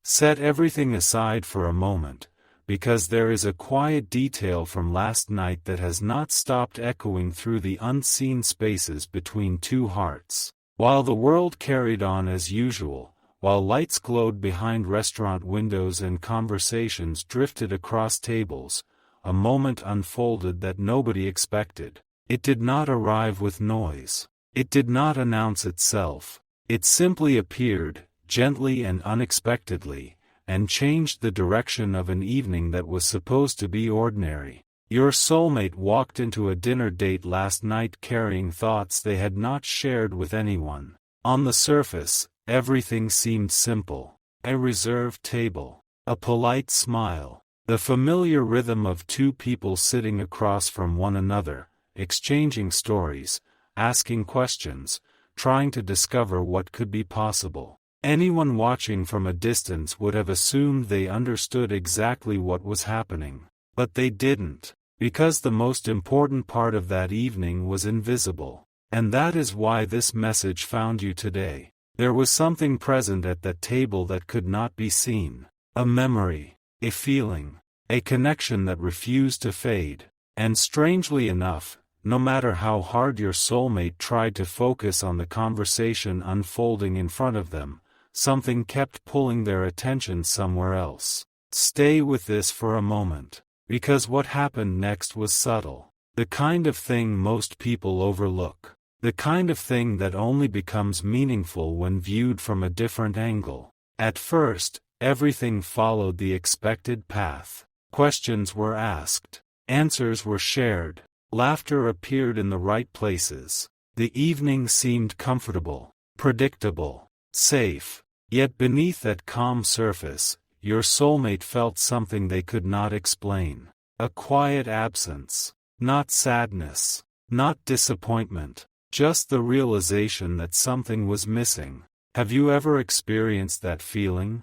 Set everything aside for a moment, because there is a quiet detail from last night that has not stopped echoing through the unseen spaces between two hearts. While the world carried on as usual, while lights glowed behind restaurant windows and conversations drifted across tables, a moment unfolded that nobody expected. It did not arrive with noise. It did not announce itself. It simply appeared, gently and unexpectedly, and changed the direction of an evening that was supposed to be ordinary. Your soulmate walked into a dinner date last night carrying thoughts they had not shared with anyone. On the surface, everything seemed simple. A reserved table, a polite smile, the familiar rhythm of two people sitting across from one another, exchanging stories, asking questions, trying to discover what could be possible. Anyone watching from a distance would have assumed they understood exactly what was happening. But they didn't, because the most important part of that evening was invisible. And that is why this message found you today. There was something present at that table that could not be seen. A memory, a feeling, a connection that refused to fade. And strangely enough, no matter how hard your soulmate tried to focus on the conversation unfolding in front of them, something kept pulling their attention somewhere else. Stay with this for a moment, because what happened next was subtle. The kind of thing most people overlook. The kind of thing that only becomes meaningful when viewed from a different angle. At first, everything followed the expected path. Questions were asked. Answers were shared. Laughter appeared in the right places. The evening seemed comfortable, predictable, safe. Yet beneath that calm surface, your soulmate felt something they could not explain. A quiet absence. Not sadness. Not disappointment. Just the realization that something was missing. Have you ever experienced that feeling?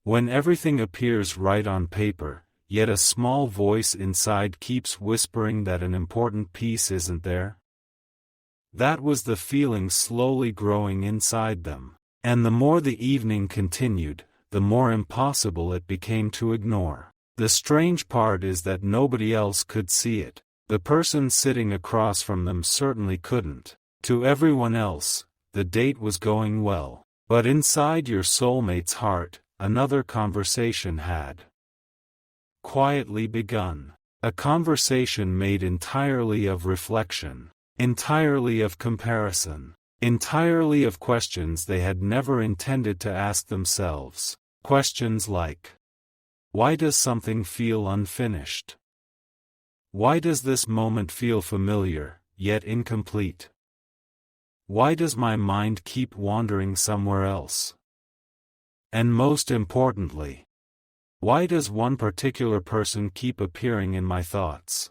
When everything appears right on paper, yet a small voice inside keeps whispering that an important piece isn't there? That was the feeling slowly growing inside them. And the more the evening continued, the more impossible it became to ignore. The strange part is that nobody else could see it. The person sitting across from them certainly couldn't. To everyone else, the date was going well. But inside your soulmate's heart, another conversation had quietly begun. A conversation made entirely of reflection, entirely of comparison, entirely of questions they had never intended to ask themselves. Questions like, why does something feel unfinished? Why does this moment feel familiar, yet incomplete? Why does my mind keep wandering somewhere else? And most importantly, why does one particular person keep appearing in my thoughts?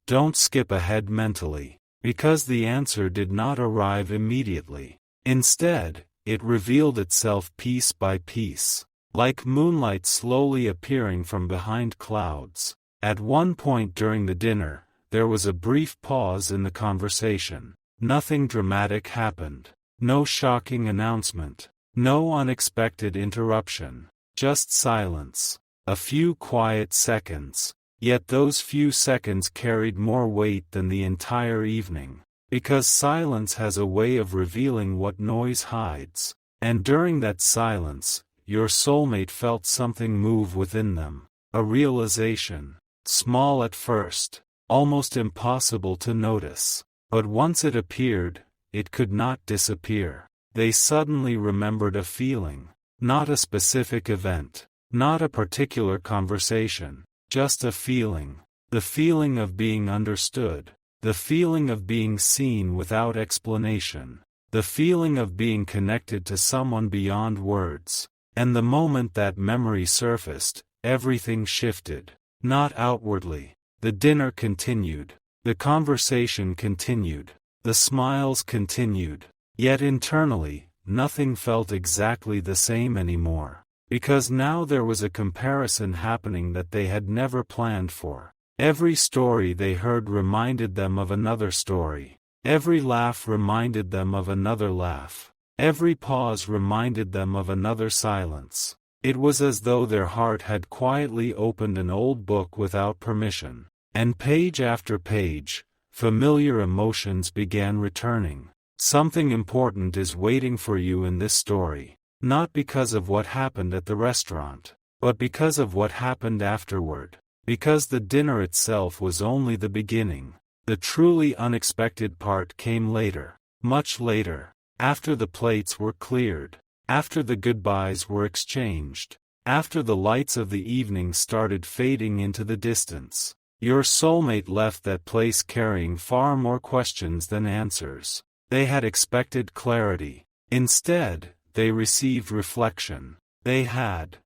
Don't skip ahead mentally, because the answer did not arrive immediately. Instead, it revealed itself piece by piece, like moonlight slowly appearing from behind clouds. At one point during the dinner, there was a brief pause in the conversation. Nothing dramatic happened. No shocking announcement. No unexpected interruption. Just silence. A few quiet seconds. Yet those few seconds carried more weight than the entire evening. Because silence has a way of revealing what noise hides. And during that silence, your soulmate felt something move within them. A realization. Small at first. Almost impossible to notice. But once it appeared, it could not disappear. They suddenly remembered a feeling. Not a specific event. Not a particular conversation. Just a feeling. The feeling of being understood. The feeling of being seen without explanation. The feeling of being connected to someone beyond words. And the moment that memory surfaced, everything shifted. Not outwardly. The dinner continued. The conversation continued. The smiles continued. Yet internally, nothing felt exactly the same anymore. Because now there was a comparison happening that they had never planned for. Every story they heard reminded them of another story. Every laugh reminded them of another laugh. Every pause reminded them of another silence. It was as though their heart had quietly opened an old book without permission. And page after page, familiar emotions began returning. Something important is waiting for you in this story, not because of what happened at the restaurant, but because of what happened afterward. Because the dinner itself was only the beginning. The truly unexpected part came later, much later, after the plates were cleared, after the goodbyes were exchanged, after the lights of the evening started fading into the distance. Your soulmate left that place carrying far more questions than answers. They had expected clarity. Instead, they received reflection. They had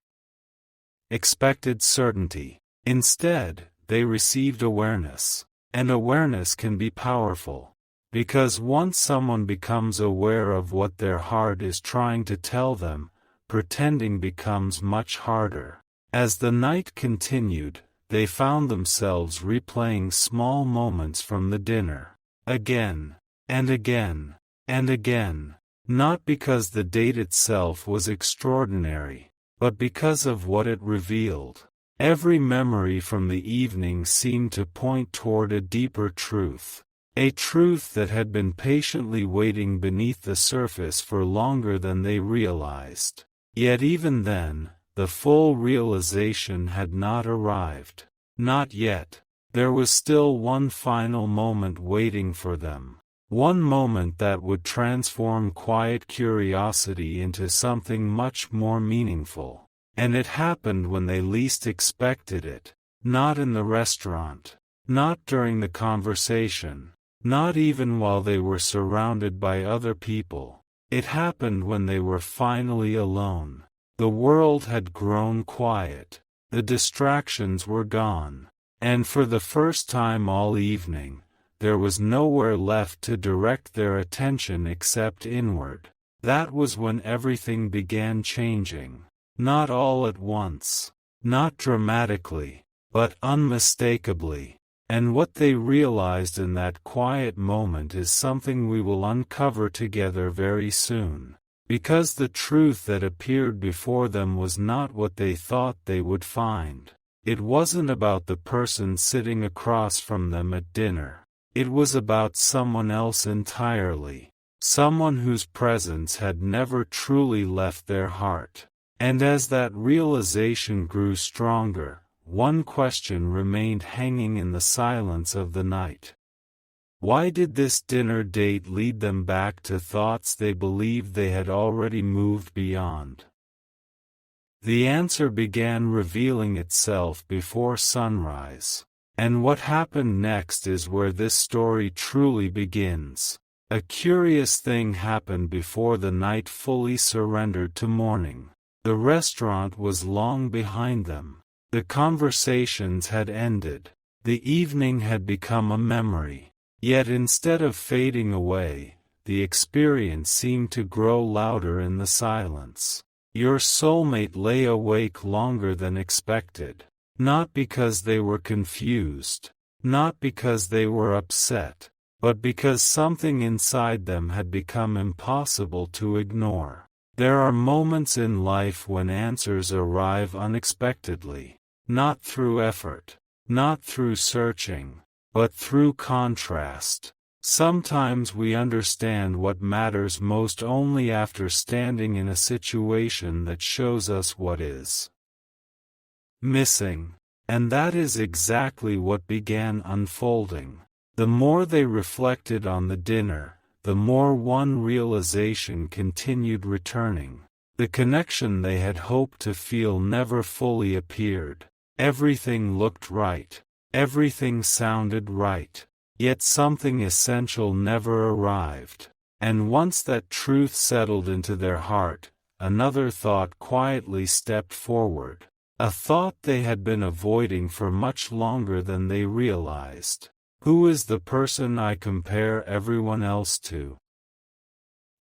expected certainty. Instead, they received awareness. And awareness can be powerful. Because once someone becomes aware of what their heart is trying to tell them, pretending becomes much harder. As the night continued, they found themselves replaying small moments from the dinner. Again, and again, and again. Not because the date itself was extraordinary, but because of what it revealed. Every memory from the evening seemed to point toward a deeper truth. A truth that had been patiently waiting beneath the surface for longer than they realized. Yet even then, the full realization had not arrived. Not yet. There was still one final moment waiting for them. One moment that would transform quiet curiosity into something much more meaningful. And it happened when they least expected it. Not in the restaurant. Not during the conversation. Not even while they were surrounded by other people. It happened when they were finally alone. The world had grown quiet. The distractions were gone. And for the first time all evening, there was nowhere left to direct their attention except inward. That was when everything began changing. Not all at once. Not dramatically, but unmistakably. And what they realized in that quiet moment is something we will uncover together very soon. Because the truth that appeared before them was not what they thought they would find. It wasn't about the person sitting across from them at dinner. It was about someone else entirely. Someone whose presence had never truly left their heart. And as that realization grew stronger, one question remained hanging in the silence of the night. Why did this dinner date lead them back to thoughts they believed they had already moved beyond? The answer began revealing itself before sunrise. And what happened next is where this story truly begins. A curious thing happened before the night fully surrendered to morning. The restaurant was long behind them. The conversations had ended. The evening had become a memory. Yet instead of fading away, the experience seemed to grow louder in the silence. Your soulmate lay awake longer than expected. Not because they were confused. Not because they were upset. But because something inside them had become impossible to ignore. There are moments in life when answers arrive unexpectedly. Not through effort. Not through searching. But through contrast. Sometimes we understand what matters most only after standing in a situation that shows us what is missing. And that is exactly what began unfolding. The more they reflected on the dinner, the more one realization continued returning. The connection they had hoped to feel never fully appeared. Everything looked right. Everything sounded right. Yet something essential never arrived. And once that truth settled into their heart, another thought quietly stepped forward. A thought they had been avoiding for much longer than they realized. Who is the person I compare everyone else to?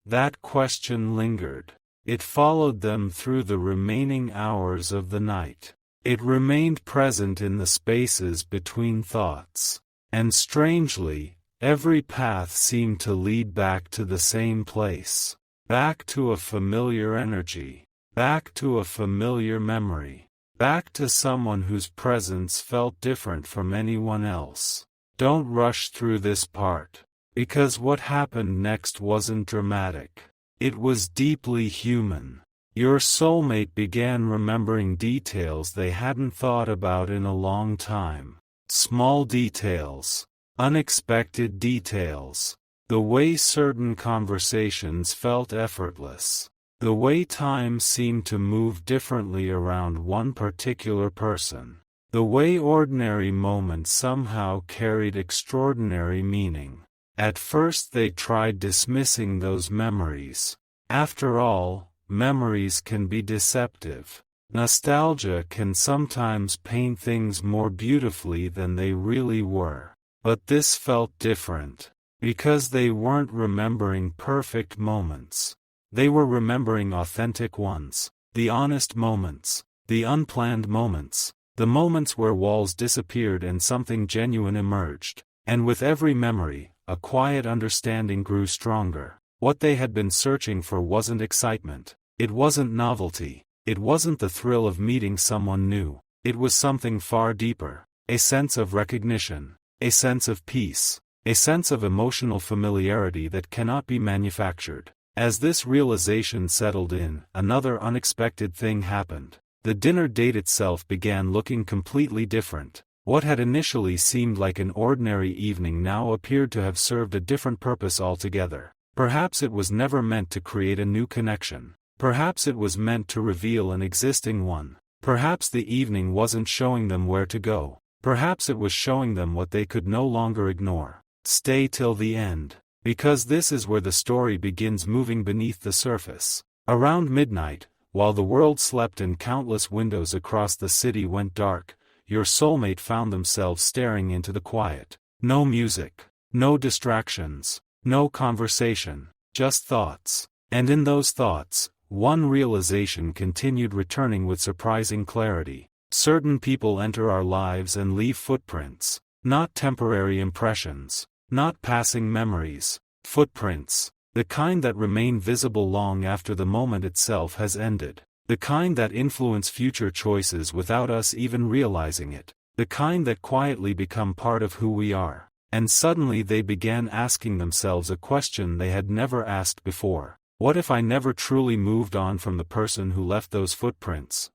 That question lingered. It followed them through the remaining hours of the night. It remained present in the spaces between thoughts. And strangely, every path seemed to lead back to the same place. back to a familiar energy, back to a familiar memory, back to someone whose presence felt different from anyone else. Don't rush through this part, because what happened next wasn't dramatic. It was deeply human. Your soulmate began remembering details they hadn't thought about in a long time. Small details, unexpected details. The way certain conversations felt effortless. The way time seemed to move differently around one particular person. The way ordinary moments somehow carried extraordinary meaning. At first they tried dismissing those memories. After all, memories can be deceptive. Nostalgia can sometimes paint things more beautifully than they really were. But this felt different. Because they weren't remembering perfect moments. They were remembering authentic ones. The honest moments. The unplanned moments. The moments where walls disappeared and something genuine emerged. And with every memory, a quiet understanding grew stronger. What they had been searching for wasn't excitement. It wasn't novelty. It wasn't the thrill of meeting someone new. It was something far deeper. A sense of recognition. A sense of peace. A sense of emotional familiarity that cannot be manufactured. As this realization settled in, another unexpected thing happened. The dinner date itself began looking completely different. What had initially seemed like an ordinary evening now appeared to have served a different purpose altogether. Perhaps it was never meant to create a new connection. Perhaps it was meant to reveal an existing one. Perhaps the evening wasn't showing them where to go. Perhaps it was showing them what they could no longer ignore. Stay till the end. Because this is where the story begins moving beneath the surface. Around midnight, while the world slept and countless windows across the city went dark, your soulmate found themselves staring into the quiet. No music. No distractions. No conversation. Just thoughts. And in those thoughts, one realization continued returning with surprising clarity. Certain people enter our lives and leave footprints. Not temporary impressions. Not passing memories. Footprints. The kind that remain visible long after the moment itself has ended. The kind that influence future choices without us even realizing it. The kind that quietly become part of who we are. And suddenly they began asking themselves a question they had never asked before. What if I never truly moved on from the person who left those footprints?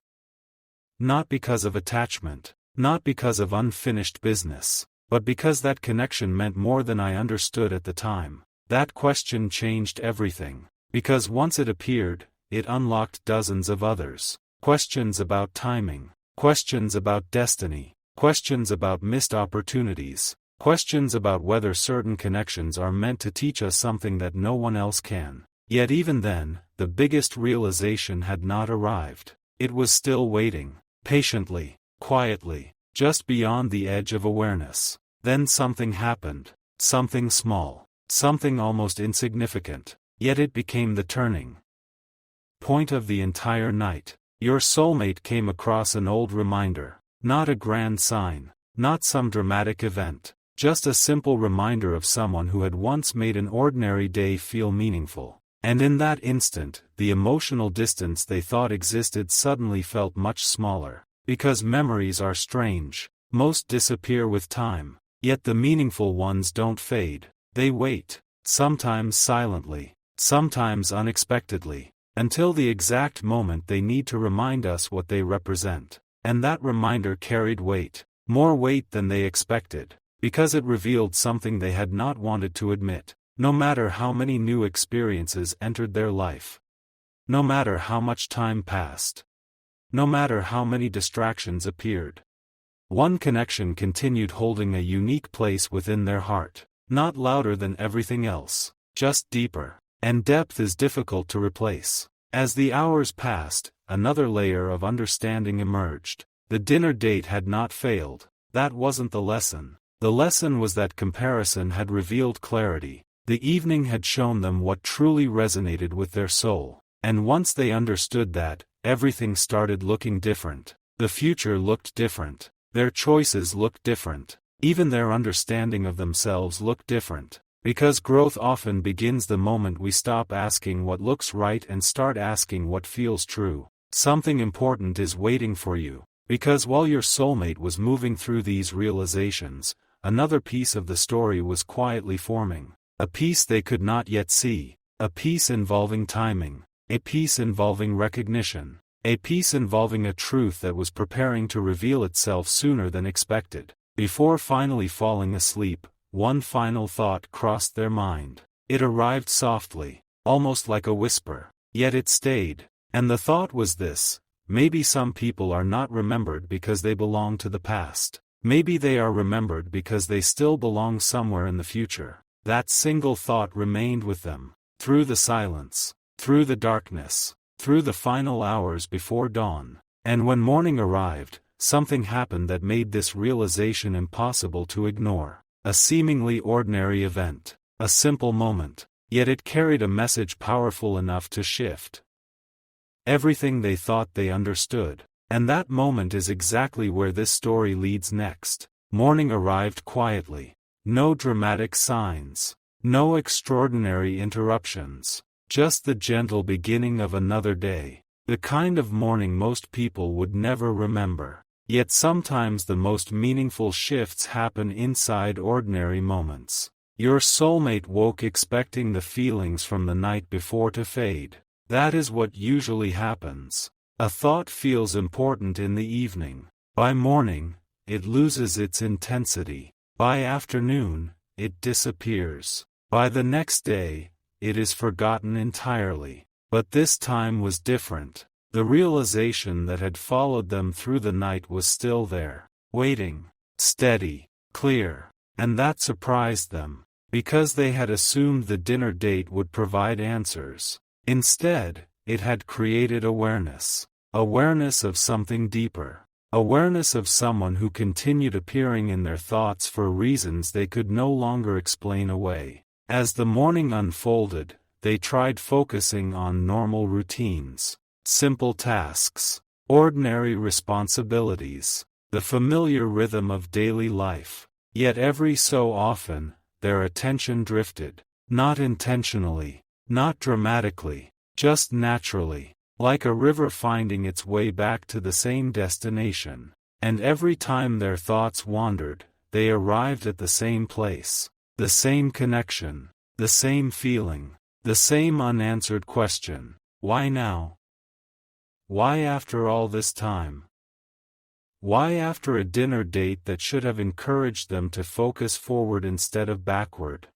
Not because of attachment. Not because of unfinished business. But because that connection meant more than I understood at the time. That question changed everything. Because once it appeared, it unlocked dozens of others. Questions about timing. Questions about destiny. Questions about missed opportunities. Questions about whether certain connections are meant to teach us something that no one else can. Yet even then, the biggest realization had not arrived. It was still waiting. Patiently. Quietly. Just beyond the edge of awareness. Then something happened. Something small. Something almost insignificant. Yet it became the turning point of the entire night. Your soulmate came across an old reminder. Not a grand sign. Not some dramatic event. Just a simple reminder of someone who had once made an ordinary day feel meaningful. And in that instant, the emotional distance they thought existed suddenly felt much smaller. Because memories are strange. Most disappear with time. Yet the meaningful ones don't fade. They wait. Sometimes silently. Sometimes unexpectedly. Until the exact moment they need to remind us what they represent. And that reminder carried weight. More weight than they expected. Because it revealed something they had not wanted to admit. No matter how many new experiences entered their life. No matter how much time passed. No matter how many distractions appeared. One connection continued holding a unique place within their heart. Not louder than everything else. Just deeper. And depth is difficult to replace. As the hours passed, another layer of understanding emerged. The dinner date had not failed. That wasn't the lesson. The lesson was that comparison had revealed clarity. The evening had shown them what truly resonated with their soul. And once they understood that, everything started looking different. The future looked different. Their choices looked different. Even their understanding of themselves looked different. Because growth often begins the moment we stop asking what looks right and start asking what feels true. Something important is waiting for you. Because while your soulmate was moving through these realizations, another piece of the story was quietly forming. A piece they could not yet see. A piece involving timing. A piece involving recognition. A piece involving a truth that was preparing to reveal itself sooner than expected. Before finally falling asleep, one final thought crossed their mind. It arrived softly, almost like a whisper, yet it stayed. And the thought was this: maybe some people are not remembered because they belong to the past. Maybe they are remembered because they still belong somewhere in the future. That single thought remained with them, through the silence, through the darkness, through the final hours before dawn. And when morning arrived, something happened that made this realization impossible to ignore. A seemingly ordinary event, a simple moment, yet it carried a message powerful enough to shift everything they thought they understood. And that moment is exactly where this story leads next. Morning arrived quietly. No dramatic signs. No extraordinary interruptions. Just the gentle beginning of another day. The kind of morning most people would never remember. Yet sometimes the most meaningful shifts happen inside ordinary moments. Your soulmate woke expecting the feelings from the night before to fade. That is what usually happens. A thought feels important in the evening. By morning, it loses its intensity. By afternoon, it disappears. By the next day, it is forgotten entirely. But this time was different. The realization that had followed them through the night was still there, waiting, steady, clear, and that surprised them, because they had assumed the dinner date would provide answers. Instead, it had created awareness. Awareness of something deeper. Awareness of someone who continued appearing in their thoughts for reasons they could no longer explain away. As the morning unfolded, they tried focusing on normal routines. Simple tasks, ordinary responsibilities, the familiar rhythm of daily life. Yet every so often, their attention drifted, not intentionally, not dramatically, just naturally, like a river finding its way back to the same destination. And every time their thoughts wandered, they arrived at the same place, the same connection, the same feeling, the same unanswered question: why now? Why after all this time? Why after a dinner date that should have encouraged them to focus forward instead of backward?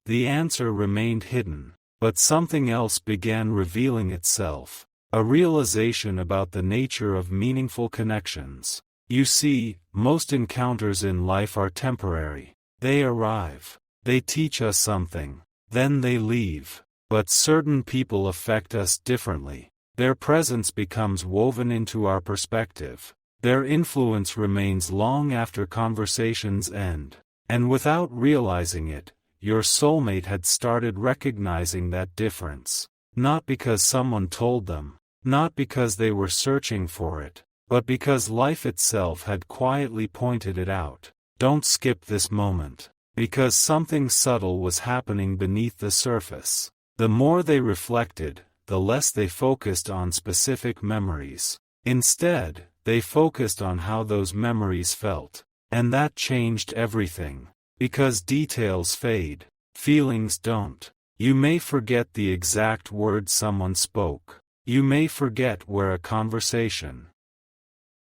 The answer remained hidden, but something else began revealing itself, a realization about the nature of meaningful connections. You see, most encounters in life are temporary. They arrive, they teach us something, then they leave. But certain people affect us differently. Their presence becomes woven into our perspective. Their influence remains long after conversations end. And without realizing it, your soulmate had started recognizing that difference. Not because someone told them, not because they were searching for it, but because life itself had quietly pointed it out. Don't skip this moment. Because something subtle was happening beneath the surface. The more they reflected, the less they focused on specific memories. Instead, they focused on how those memories felt. And that changed everything. Because details fade, feelings don't. You may forget the exact words someone spoke. You may forget where a conversation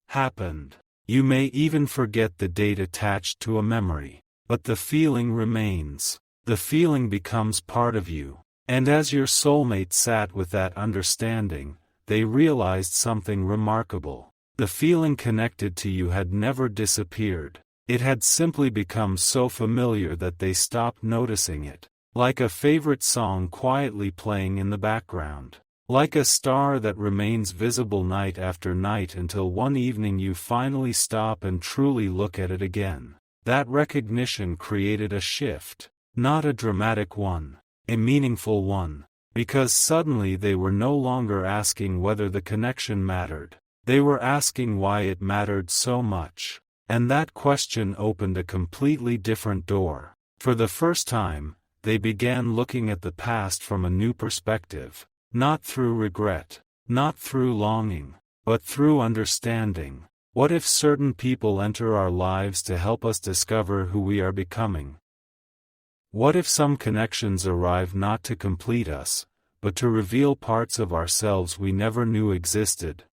happened. You may even forget the date attached to a memory. But the feeling remains. The feeling becomes part of you. And as your soulmate sat with that understanding, they realized something remarkable. The feeling connected to you had never disappeared. It had simply become so familiar that they stopped noticing it. Like a favorite song quietly playing in the background. Like a star that remains visible night after night until one evening you finally stop and truly look at it again. That recognition created a shift. Not a dramatic one. A meaningful one. Because suddenly they were no longer asking whether the connection mattered. They were asking why it mattered so much. And that question opened a completely different door. For the first time, they began looking at the past from a new perspective, not through regret, not through longing, but through understanding. What if certain people enter our lives to help us discover who we are becoming? What if some connections arrive not to complete us, but to reveal parts of ourselves we never knew existed?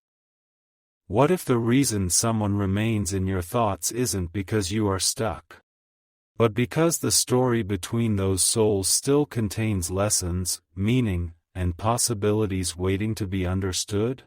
What if the reason someone remains in your thoughts isn't because you are stuck, but because the story between those souls still contains lessons, meaning, and possibilities waiting to be understood?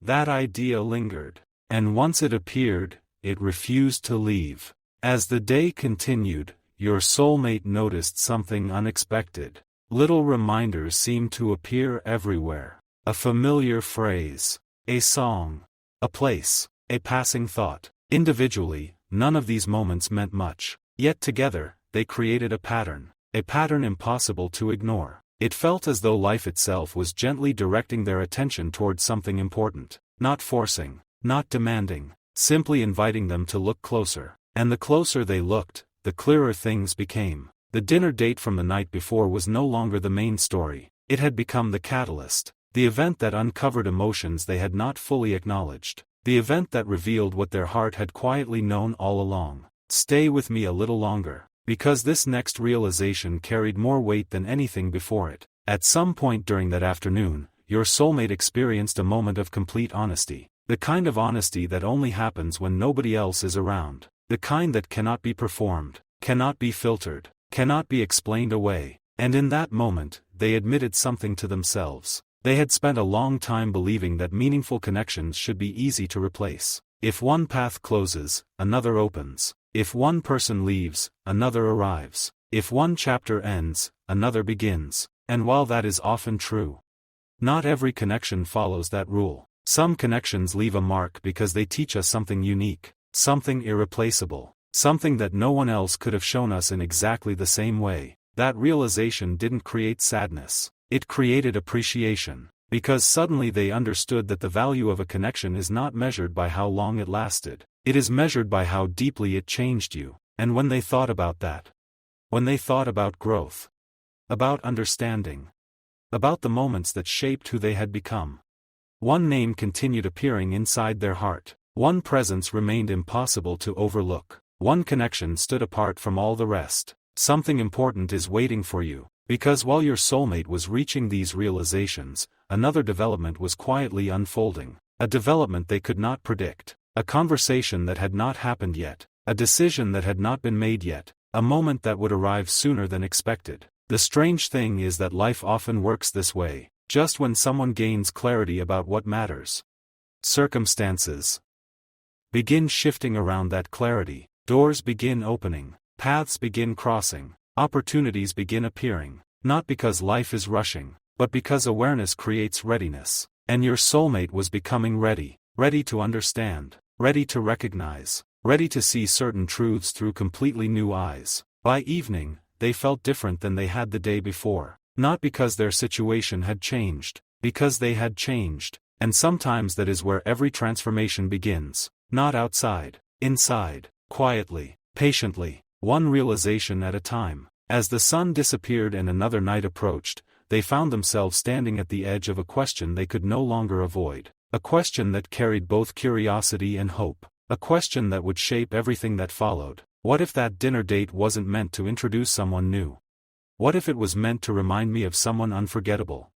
That idea lingered, and once it appeared, it refused to leave. As the day continued, your soulmate noticed something unexpected. Little reminders seemed to appear everywhere. A familiar phrase, a song, a place, a passing thought. Individually, none of these moments meant much. Yet together, they created a pattern impossible to ignore. It felt as though life itself was gently directing their attention towards something important, not forcing, not demanding, simply inviting them to look closer. And the closer they looked, the clearer things became. The dinner date from the night before was no longer the main story. It had become the catalyst, the event that uncovered emotions they had not fully acknowledged, the event that revealed what their heart had quietly known all along. Stay with me a little longer, because this next realization carried more weight than anything before it. At some point during that afternoon, your soulmate experienced a moment of complete honesty. The kind of honesty that only happens when nobody else is around. The kind that cannot be performed, cannot be filtered, cannot be explained away. And in that moment, they admitted something to themselves. They had spent a long time believing that meaningful connections should be easy to replace. If one path closes, another opens. If one person leaves, another arrives. If one chapter ends, another begins. And while that is often true, not every connection follows that rule. Some connections leave a mark because they teach us something unique, something irreplaceable, something that no one else could have shown us in exactly the same way. That realization didn't create sadness. It created appreciation, because suddenly they understood that the value of a connection is not measured by how long it lasted. It is measured by how deeply it changed you. And when they thought about that, when they thought about growth, about understanding, about the moments that shaped who they had become, one name continued appearing inside their heart. One presence remained impossible to overlook. One connection stood apart from all the rest. Something important is waiting for you. Because while your soulmate was reaching these realizations, another development was quietly unfolding. A development they could not predict. A conversation that had not happened yet. A decision that had not been made yet. A moment that would arrive sooner than expected. The strange thing is that life often works this way. Just when someone gains clarity about what matters, circumstances begin shifting around that clarity. Doors begin opening. Paths begin crossing. Opportunities begin appearing. Not because life is rushing, but because awareness creates readiness. And your soulmate was becoming ready. Ready to understand. Ready to recognize. Ready to see certain truths through completely new eyes. By evening, they felt different than they had the day before. Not because their situation had changed, because they had changed. And sometimes that is where every transformation begins. Not outside, inside, quietly, patiently, one realization at a time. As the sun disappeared and another night approached, they found themselves standing at the edge of a question they could no longer avoid. A question that carried both curiosity and hope. A question that would shape everything that followed. What if that dinner date wasn't meant to introduce someone new? What if it was meant to remind me of someone unforgettable?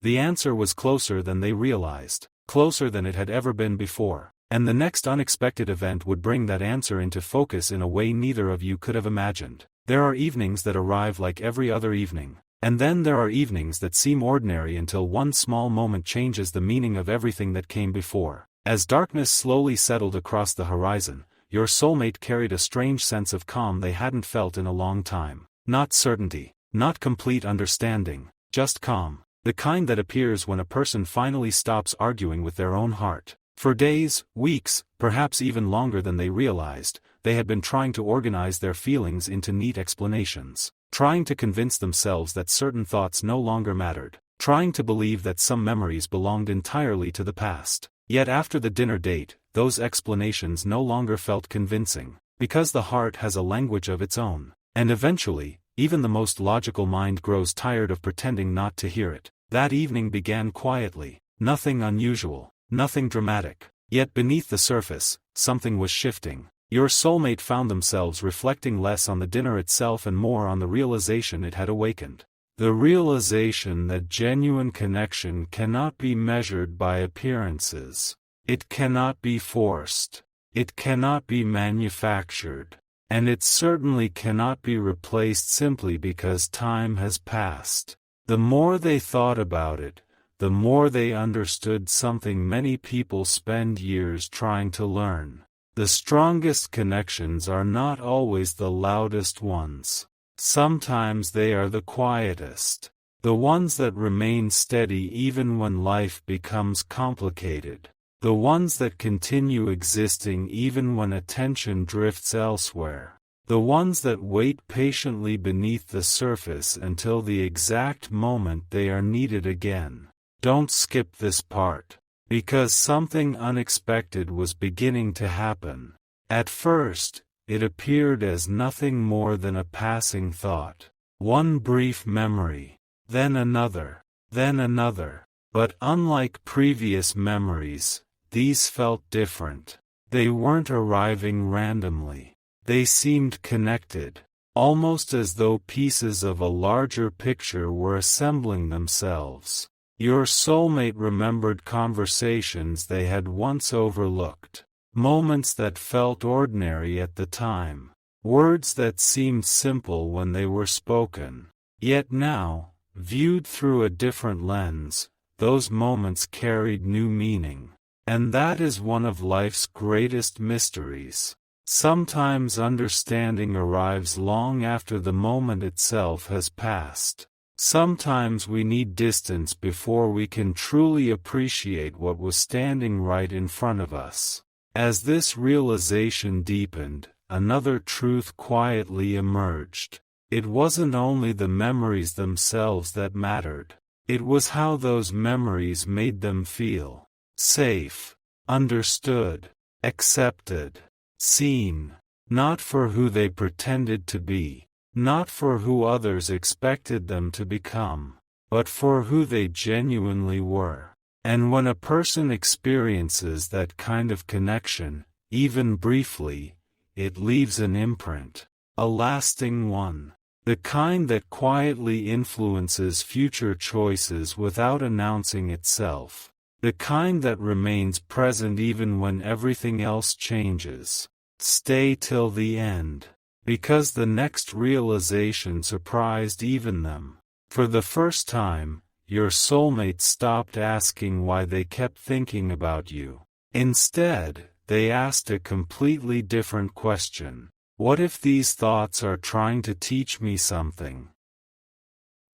The answer was closer than they realized, closer than it had ever been before. And the next unexpected event would bring that answer into focus in a way neither of you could have imagined. There are evenings that arrive like every other evening. And then there are evenings that seem ordinary until one small moment changes the meaning of everything that came before. As darkness slowly settled across the horizon, your soulmate carried a strange sense of calm they hadn't felt in a long time. Not certainty, not complete understanding, just calm. The kind that appears when a person finally stops arguing with their own heart. For days, weeks, perhaps even longer than they realized, they had been trying to organize their feelings into neat explanations. Trying to convince themselves that certain thoughts no longer mattered. Trying to believe that some memories belonged entirely to the past. Yet after the dinner date, those explanations no longer felt convincing. Because the heart has a language of its own. And eventually, even the most logical mind grows tired of pretending not to hear it. That evening began quietly, nothing unusual, nothing dramatic. Yet beneath the surface, something was shifting. Your soulmate found themselves reflecting less on the dinner itself and more on the realization it had awakened. The realization that genuine connection cannot be measured by appearances. It cannot be forced. It cannot be manufactured. And it certainly cannot be replaced simply because time has passed. The more they thought about it, the more they understood something many people spend years trying to learn. The strongest connections are not always the loudest ones. Sometimes they are the quietest. The ones that remain steady even when life becomes complicated. The ones that continue existing even when attention drifts elsewhere. The ones that wait patiently beneath the surface until the exact moment they are needed again. Don't skip this part. Because something unexpected was beginning to happen. At first, it appeared as nothing more than a passing thought. One brief memory. Then another. Then another. But unlike previous memories, these felt different. They weren't arriving randomly. They seemed connected. Almost as though pieces of a larger picture were assembling themselves. Your soulmate remembered conversations they had once overlooked. Moments that felt ordinary at the time. Words that seemed simple when they were spoken. Yet now, viewed through a different lens, those moments carried new meaning. And that is one of life's greatest mysteries. Sometimes understanding arrives long after the moment itself has passed. Sometimes we need distance before we can truly appreciate what was standing right in front of us. As this realization deepened, another truth quietly emerged. It wasn't only the memories themselves that mattered. It was how those memories made them feel. Safe, understood, accepted, seen. Not for who they pretended to be. Not for who others expected them to become, but for who they genuinely were. And when a person experiences that kind of connection, even briefly, it leaves an imprint, a lasting one. The kind that quietly influences future choices without announcing itself. The kind that remains present even when everything else changes. Stay till the end. Because the next realization surprised even them. For the first time, your soulmate stopped asking why they kept thinking about you. Instead, they asked a completely different question. What if these thoughts are trying to teach me something?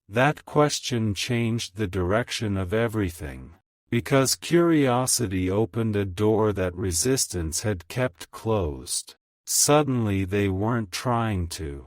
That question changed the direction of everything. Because curiosity opened a door that resistance had kept closed. Suddenly they weren't trying to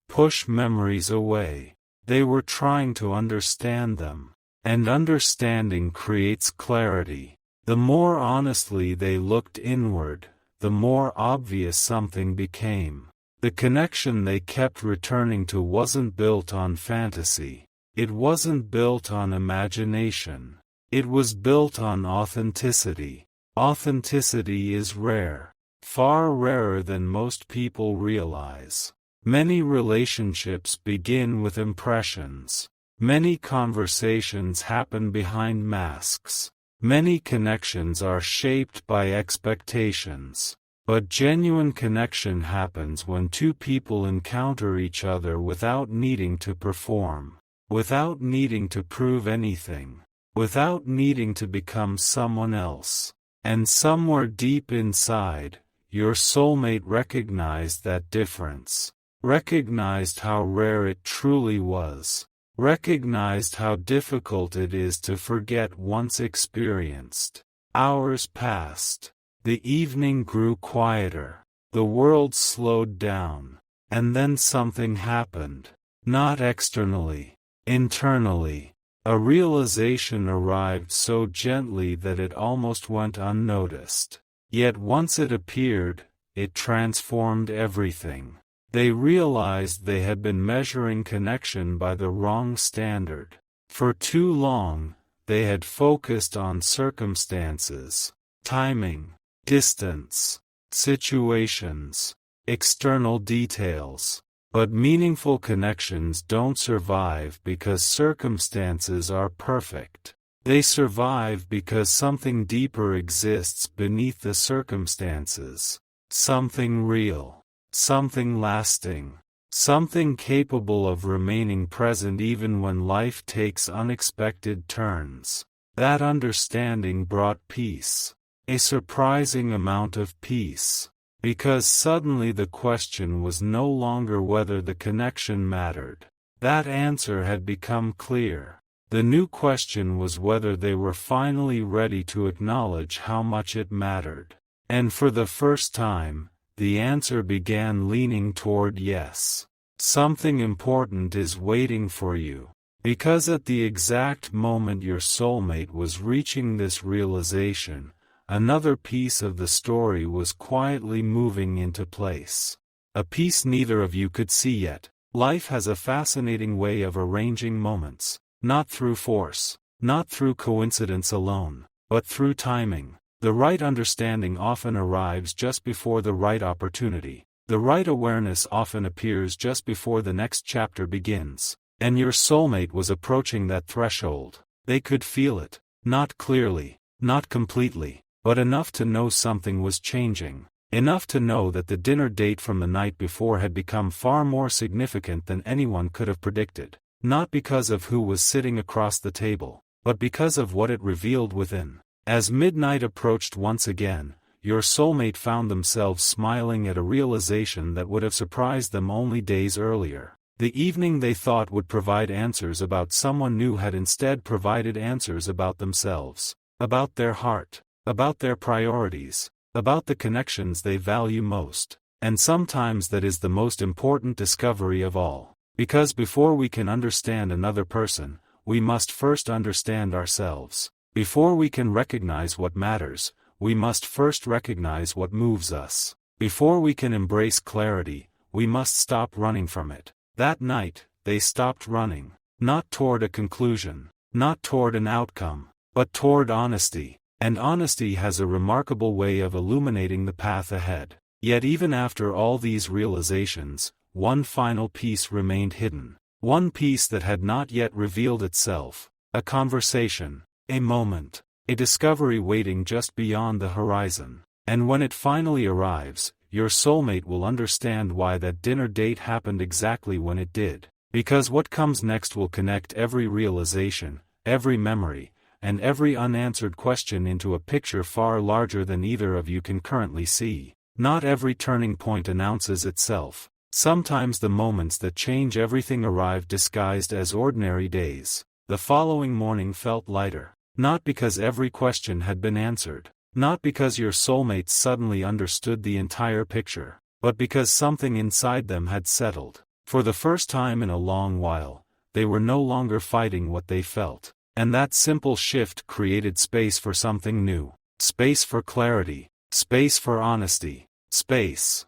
push memories away. They were trying to understand them. And understanding creates clarity. The more honestly they looked inward, the more obvious something became. The connection they kept returning to wasn't built on fantasy. It wasn't built on imagination. It was built on authenticity. Authenticity is rare. Far rarer than most people realize. Many relationships begin with impressions. Many conversations happen behind masks. Many connections are shaped by expectations. But genuine connection happens when two people encounter each other without needing to perform. Without needing to prove anything. Without needing to become someone else. And somewhere deep inside, your soulmate recognized that difference. Recognized how rare it truly was. Recognized how difficult it is to forget once experienced. Hours passed. The evening grew quieter. The world slowed down. And then something happened. Not externally. Internally. A realization arrived so gently that it almost went unnoticed. Yet once it appeared, it transformed everything. They realized they had been measuring connection by the wrong standard. For too long, they had focused on circumstances, timing, distance, situations, external details. But meaningful connections don't survive because circumstances are perfect. They survive because something deeper exists beneath the circumstances. Something real. Something lasting. Something capable of remaining present even when life takes unexpected turns. That understanding brought peace. A surprising amount of peace. Because suddenly the question was no longer whether the connection mattered. That answer had become clear. The new question was whether they were finally ready to acknowledge how much it mattered. And for the first time, the answer began leaning toward yes. Something important is waiting for you. Because at the exact moment your soulmate was reaching this realization, another piece of the story was quietly moving into place. A piece neither of you could see yet. Life has a fascinating way of arranging moments, not through force, not through coincidence alone, but through timing. The right understanding often arrives just before the right opportunity. The right awareness often appears just before the next chapter begins. And your soulmate was approaching that threshold. They could feel it, not clearly, not completely, but enough to know something was changing. Enough to know that the dinner date from the night before had become far more significant than anyone could have predicted. Not because of who was sitting across the table, but because of what it revealed within. As midnight approached once again, your soulmate found themselves smiling at a realization that would have surprised them only days earlier. The evening they thought would provide answers about someone new had instead provided answers about themselves, about their heart, about their priorities, about the connections they value most. And sometimes that is the most important discovery of all. Because before we can understand another person, we must first understand ourselves. Before we can recognize what matters, we must first recognize what moves us. Before we can embrace clarity, we must stop running from it. That night, they stopped running, not toward a conclusion, not toward an outcome, but toward honesty. And honesty has a remarkable way of illuminating the path ahead. Yet even after all these realizations, one final piece remained hidden. One piece that had not yet revealed itself. A conversation. A moment. A discovery waiting just beyond the horizon. And when it finally arrives, your soulmate will understand why that dinner date happened exactly when it did. Because what comes next will connect every realization, every memory, and every unanswered question into a picture far larger than either of you can currently see. Not every turning point announces itself. Sometimes the moments that change everything arrive disguised as ordinary days. The following morning felt lighter. Not because every question had been answered. Not because your soulmates suddenly understood the entire picture. But because something inside them had settled. For the first time in a long while, they were no longer fighting what they felt. And that simple shift created space for something new. Space for clarity. Space for honesty. Space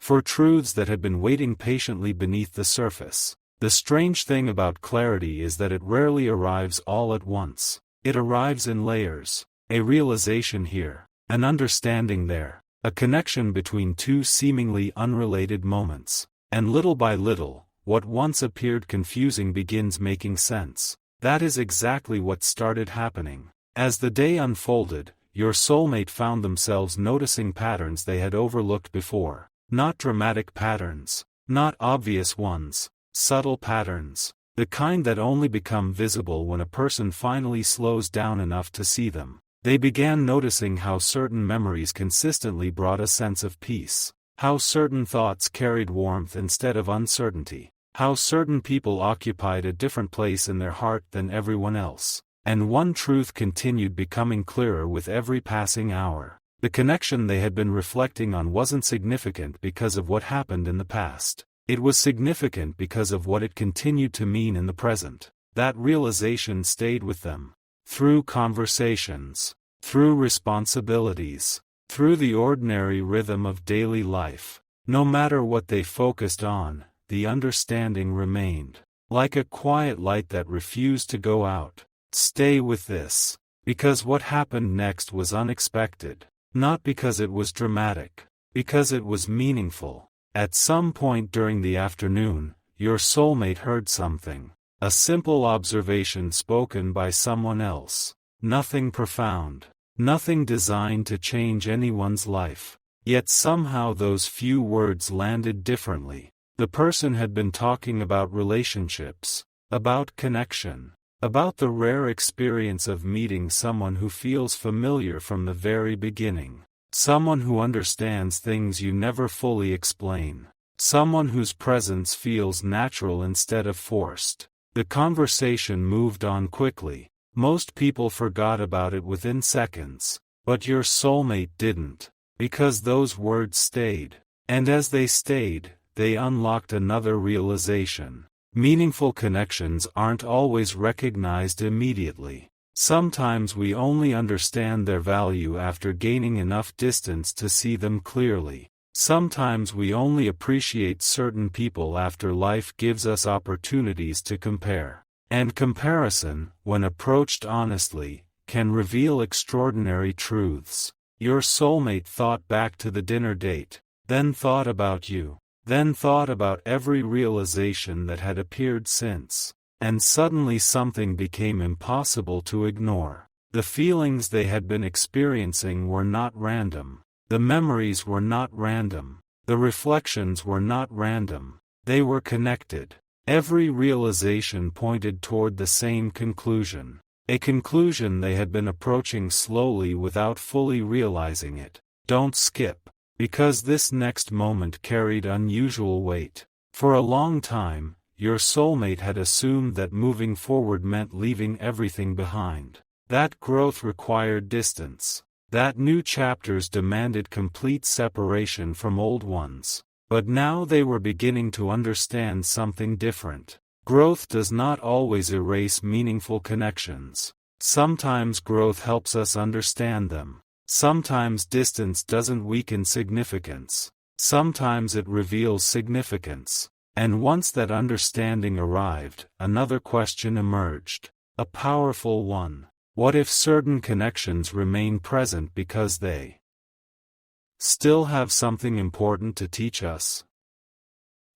for truths that had been waiting patiently beneath the surface. The strange thing about clarity is that it rarely arrives all at once. It arrives in layers. A realization here, an understanding there, a connection between two seemingly unrelated moments. And little by little, what once appeared confusing begins making sense. That is exactly what started happening. As the day unfolded, your soulmate found themselves noticing patterns they had overlooked before. Not dramatic patterns, not obvious ones, subtle patterns, the kind that only become visible when a person finally slows down enough to see them. They began noticing how certain memories consistently brought a sense of peace, how certain thoughts carried warmth instead of uncertainty, how certain people occupied a different place in their heart than everyone else. And one truth continued becoming clearer with every passing hour. The connection they had been reflecting on wasn't significant because of what happened in the past. It was significant because of what it continued to mean in the present. That realization stayed with them. Through conversations. Through responsibilities. through the ordinary rhythm of daily life. No matter what they focused on, the understanding remained. Like a quiet light that refused to go out. Stay with this. Because what happened next was unexpected. Not because it was dramatic. Because it was meaningful. At some point during the afternoon, your soulmate heard something. A simple observation spoken by someone else. Nothing profound. Nothing designed to change anyone's life. Yet somehow those few words landed differently. The person had been talking about relationships, about connection, about the rare experience of meeting someone who feels familiar from the very beginning, someone who understands things you never fully explain, someone whose presence feels natural instead of forced. The conversation moved on quickly. Most people forgot about it within seconds, but your soulmate didn't, because those words stayed. And as they stayed, they unlocked another realization. Meaningful connections aren't always recognized immediately. Sometimes we only understand their value after gaining enough distance to see them clearly. Sometimes we only appreciate certain people after life gives us opportunities to compare. And comparison, when approached honestly, can reveal extraordinary truths. Your soulmate thought back to the dinner date, then thought about you. Then thought about every realization that had appeared since, and suddenly something became impossible to ignore. The feelings they had been experiencing were not random. The memories were not random. The reflections were not random. They were connected. Every realization pointed toward the same conclusion. A conclusion they had been approaching slowly without fully realizing it. Don't skip. Because this next moment carried unusual weight. For a long time, your soulmate had assumed that moving forward meant leaving everything behind. That growth required distance. That new chapters demanded complete separation from old ones. But now they were beginning to understand something different. Growth does not always erase meaningful connections. Sometimes growth helps us understand them. Sometimes distance doesn't weaken significance. Sometimes it reveals significance. And once that understanding arrived, another question emerged. A powerful one. What if certain connections remain present because they still have something important to teach us?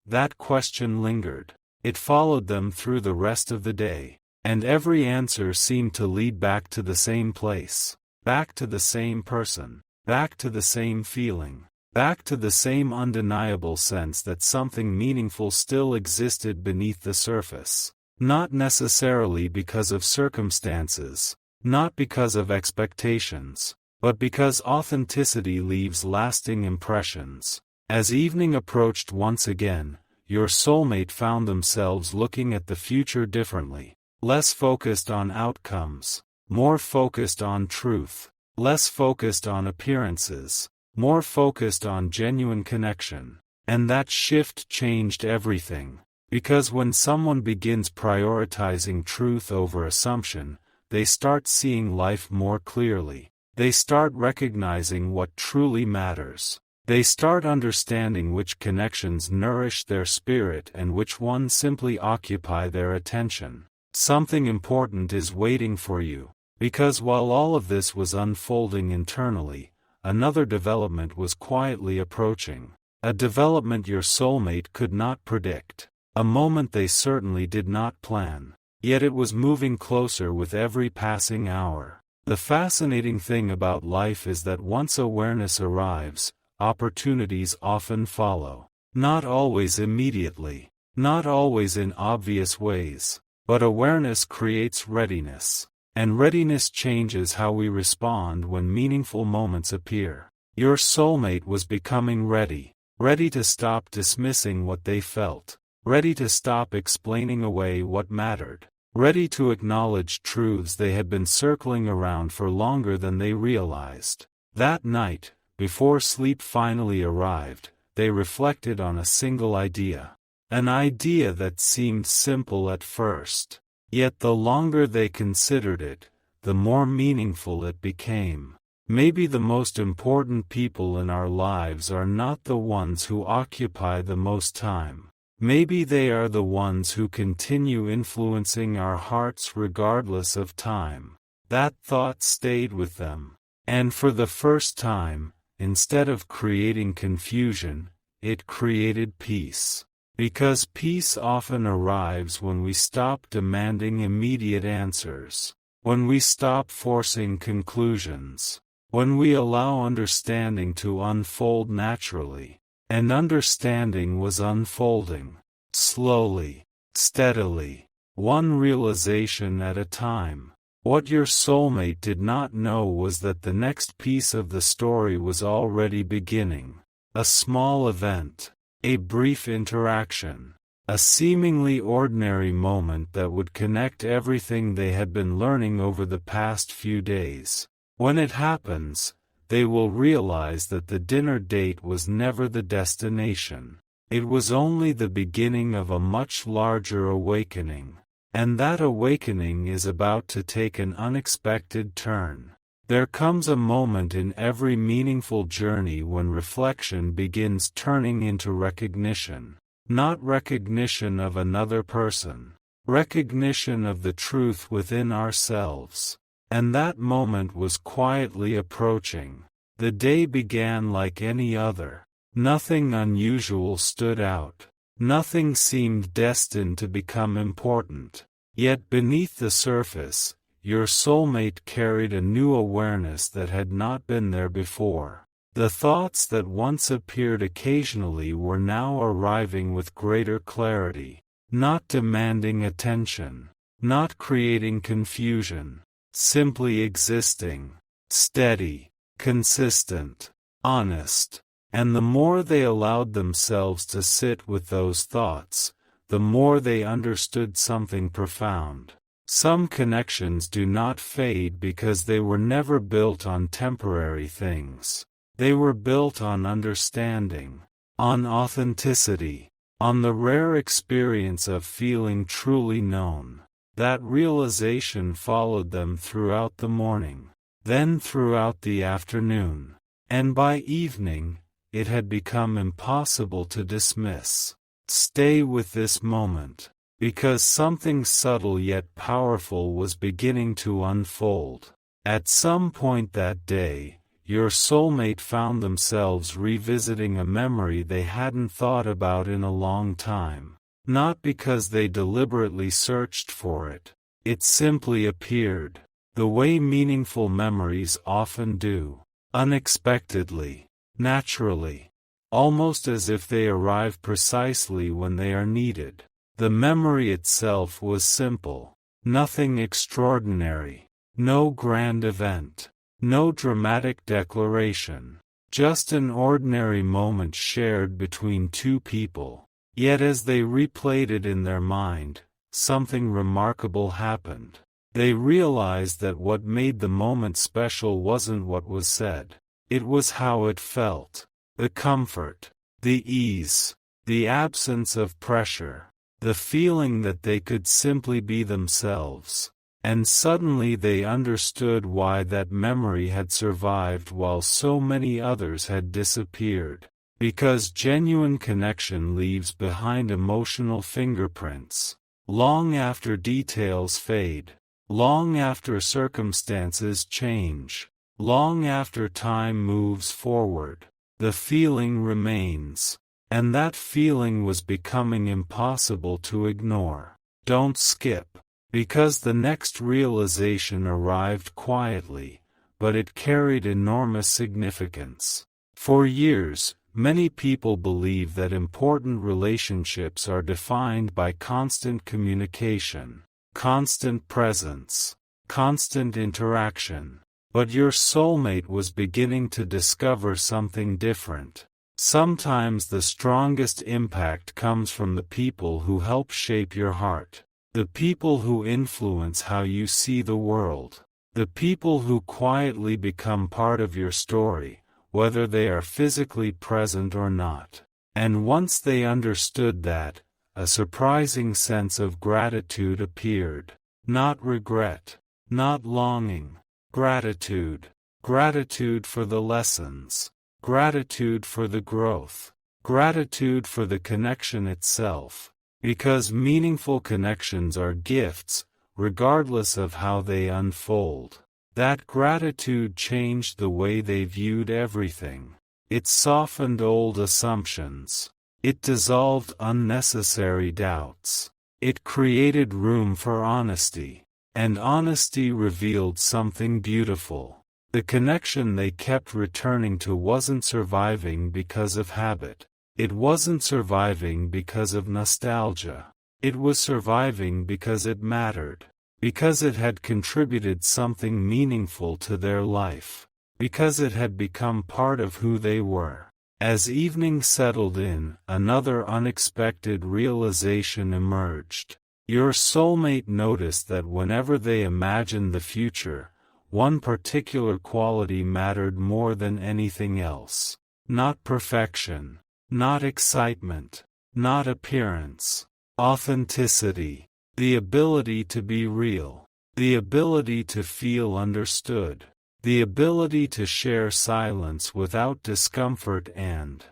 That question lingered. It followed them through the rest of the day. And every answer seemed to lead back to the same place. Back to the same person. Back to the same feeling. Back to the same undeniable sense that something meaningful still existed beneath the surface. Not necessarily because of circumstances. Not because of expectations. But because authenticity leaves lasting impressions. As evening approached once again, your soulmate found themselves looking at the future differently. Less focused on outcomes. More focused on truth. Less focused on appearances. More focused on genuine connection. And that shift changed everything. Because when someone begins prioritizing truth over assumption, they start seeing life more clearly. They start recognizing what truly matters. They start understanding which connections nourish their spirit and which ones simply occupy their attention. Something important is waiting for you. Because while all of this was unfolding internally, another development was quietly approaching. A development your soulmate could not predict. A moment they certainly did not plan. Yet it was moving closer with every passing hour. The fascinating thing about life is that once awareness arrives, opportunities often follow. Not always immediately. Not always in obvious ways. But awareness creates readiness. And readiness changes how we respond when meaningful moments appear. Your soulmate was becoming ready. Ready to stop dismissing what they felt. Ready to stop explaining away what mattered. Ready to acknowledge truths they had been circling around for longer than they realized. That night, before sleep finally arrived, they reflected on a single idea. An idea that seemed simple at first. Yet the longer they considered it, the more meaningful it became. Maybe the most important people in our lives are not the ones who occupy the most time. Maybe they are the ones who continue influencing our hearts regardless of time. That thought stayed with them. And for the first time, instead of creating confusion, it created peace. Because peace often arrives when we stop demanding immediate answers, when we stop forcing conclusions, when we allow understanding to unfold naturally. And understanding was unfolding, slowly, steadily, one realization at a time. What your soulmate did not know was that the next piece of the story was already beginning. A small event, a brief interaction, a seemingly ordinary moment that would connect everything they had been learning over the past few days. When it happens, they will realize that the dinner date was never the destination. It was only the beginning of a much larger awakening. And that awakening is about to take an unexpected turn. There comes a moment in every meaningful journey when reflection begins turning into recognition. Not recognition of another person. Recognition of the truth within ourselves. And that moment was quietly approaching. The day began like any other. Nothing unusual stood out. Nothing seemed destined to become important. Yet beneath the surface, your soulmate carried a new awareness that had not been there before. The thoughts that once appeared occasionally were now arriving with greater clarity, not demanding attention, not creating confusion, simply existing, steady, consistent, honest. And the more they allowed themselves to sit with those thoughts, the more they understood something profound. Some connections do not fade because they were never built on temporary things. They were built on understanding, on authenticity, on the rare experience of feeling truly known. That realization followed them throughout the morning, then throughout the afternoon, and by evening, it had become impossible to dismiss. Stay with this moment, because something subtle yet powerful was beginning to unfold. At some point that day, your soulmate found themselves revisiting a memory they hadn't thought about in a long time. Not because they deliberately searched for it. It simply appeared, the way meaningful memories often do, unexpectedly. Naturally, almost as if they arrive precisely when they are needed. The memory itself was simple, nothing extraordinary, no grand event, no dramatic declaration, just an ordinary moment shared between two people. Yet as they replayed it in their mind, something remarkable happened. They realized that what made the moment special wasn't what was said. It was how it felt. The comfort, the ease, the absence of pressure, the feeling that they could simply be themselves. And suddenly they understood why that memory had survived while so many others had disappeared. Because genuine connection leaves behind emotional fingerprints. Long after details fade. Long after circumstances change. Long after time moves forward, the feeling remains. And that feeling was becoming impossible to ignore. Don't skip. Because the next realization arrived quietly, but it carried enormous significance. For years, many people believe that important relationships are defined by constant communication, constant presence, constant interaction. But your soulmate was beginning to discover something different. Sometimes the strongest impact comes from the people who help shape your heart. The people who influence how you see the world. The people who quietly become part of your story, whether they are physically present or not. And once they understood that, a surprising sense of gratitude appeared. Not regret. Not longing. Gratitude. gratitude for the lessons, gratitude for the growth, gratitude for the connection itself. Because meaningful connections are gifts, regardless of how they unfold. That gratitude changed the way they viewed everything. It softened old assumptions. It dissolved unnecessary doubts. It created room for honesty. And honesty revealed something beautiful. The connection they kept returning to wasn't surviving because of habit. It wasn't surviving because of nostalgia. It was surviving because it mattered. Because it had contributed something meaningful to their life. Because it had become part of who they were. As evening settled in, another unexpected realization emerged. Your soulmate noticed that whenever they imagined the future, one particular quality mattered more than anything else. Not perfection. Not excitement. Not appearance. Authenticity. The ability to be real. The ability to feel understood. The ability to share silence without discomfort and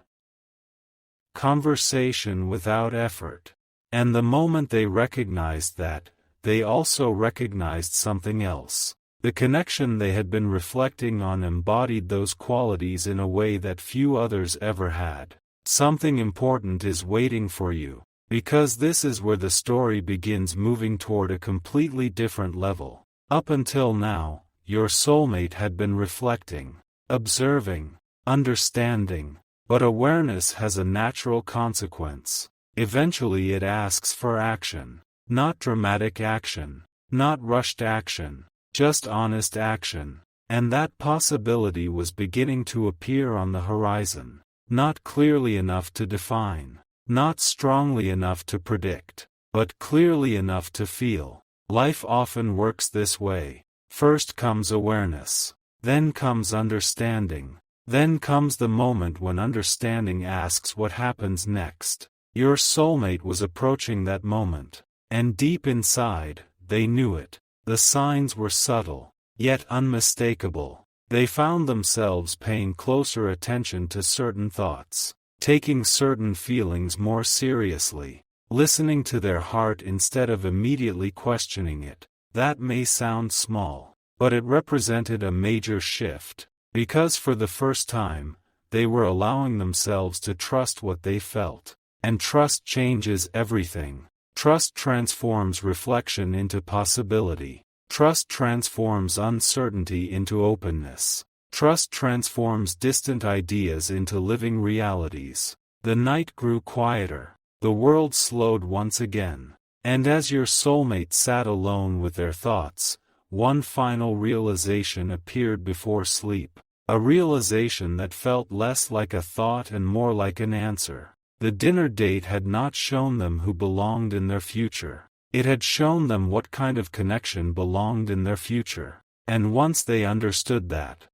conversation without effort. And the moment they recognized that, they also recognized something else. The connection they had been reflecting on embodied those qualities in a way that few others ever had. Something important is waiting for you, because this is where the story begins moving toward a completely different level. Up until now, your soulmate had been reflecting, observing, understanding, but awareness has a natural consequence. Eventually it asks for action. Not dramatic action, not rushed action, just honest action. And that possibility was beginning to appear on the horizon. Not clearly enough to define, not strongly enough to predict, but clearly enough to feel. Life often works this way. First comes awareness, then comes understanding, then comes the moment when understanding asks what happens next. Your soulmate was approaching that moment, and deep inside, they knew it. The signs were subtle, yet unmistakable. They found themselves paying closer attention to certain thoughts, taking certain feelings more seriously, listening to their heart instead of immediately questioning it. That may sound small, but it represented a major shift, because for the first time, they were allowing themselves to trust what they felt. And trust changes everything. Trust transforms reflection into possibility. Trust transforms uncertainty into openness. Trust transforms distant ideas into living realities. The night grew quieter. The world slowed once again. And as your soulmate sat alone with their thoughts, one final realization appeared before sleep. A realization that felt less like a thought and more like an answer. The dinner date had not shown them who belonged in their future. It had shown them what kind of connection belonged in their future. And once they understood that,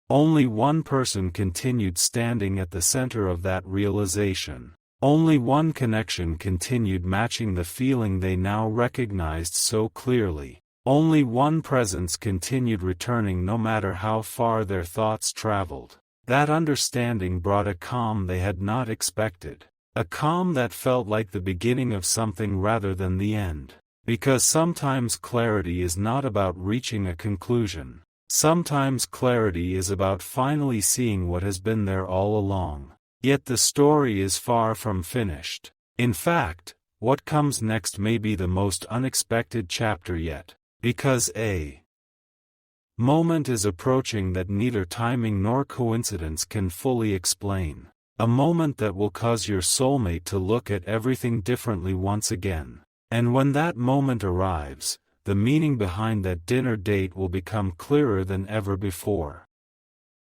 only one person continued standing at the center of that realization. Only one connection continued matching the feeling they now recognized so clearly. Only one presence continued returning no matter how far their thoughts traveled. That understanding brought a calm they had not expected. A calm that felt like the beginning of something rather than the end. Because sometimes clarity is not about reaching a conclusion. Sometimes clarity is about finally seeing what has been there all along. Yet the story is far from finished. In fact, what comes next may be the most unexpected chapter yet. Because a moment is approaching that neither timing nor coincidence can fully explain. A moment that will cause your soulmate to look at everything differently once again. And when that moment arrives, the meaning behind that dinner date will become clearer than ever before.